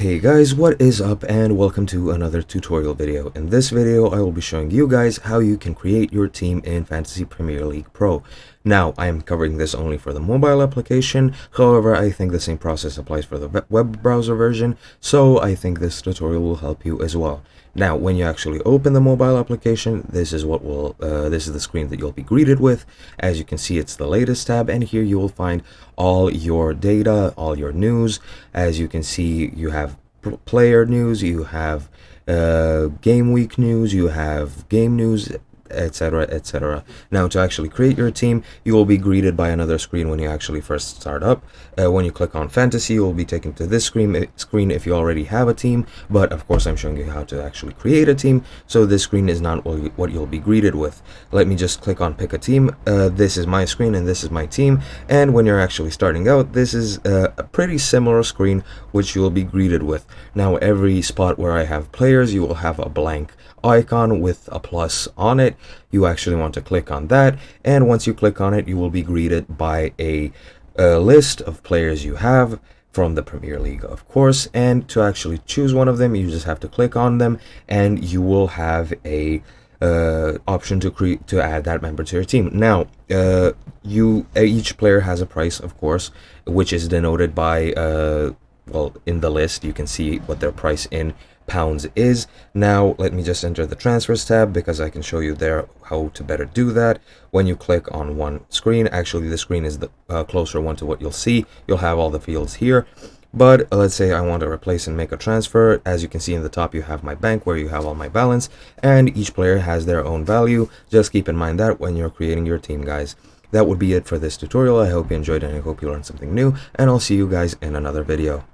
Hey guys, what is up and welcome to another tutorial video. In this video I will be showing you guys how you can create your team in Fantasy Premier League Pro. Now I am covering this only for the mobile application, however I think the same process applies for the web browser version, so I think this tutorial will help you as well. Now when you actually open the mobile application, this is the screen that you'll be greeted with. As you can see, it's the latest tab, and here you will find all your data, all your news. As you can see, you have player news, you have game week news, you have game news, etc, etc. Now to actually create your team, you will be greeted by another screen when you actually first start up. When you click on fantasy, you will be taken to this screen if you already have a team, but of course I'm showing you how to actually create a team, so this screen is not what you'll be greeted with. Let me just click on pick a team. This is my screen and this is my team, and when you're actually starting out, this is a pretty similar screen which you will be greeted with. Now every spot where I have players, you will have a blank icon with a plus on it. You actually want to click on that, and once you click on it, you will be greeted by a list of players you have from the Premier League, of course. And to actually choose one of them, you just have to click on them, and you will have a option to add that member to your team. Now each player has a price, of course, which is denoted by well, in the list you can see what their price in pounds is. Now let me just enter the transfers tab, because I can show you there how to better do that. When you click on one screen, actually the screen is the closer one to what you'll see. You'll have all the fields here, but let's say I want to replace and make a transfer. As you can see in the top, you have my bank where you have all my balance, and each player has their own value. Just keep in mind that when you're creating your team, guys. That would be it for this tutorial. I hope you enjoyed and I hope you learned something new, and I'll see you guys in another video.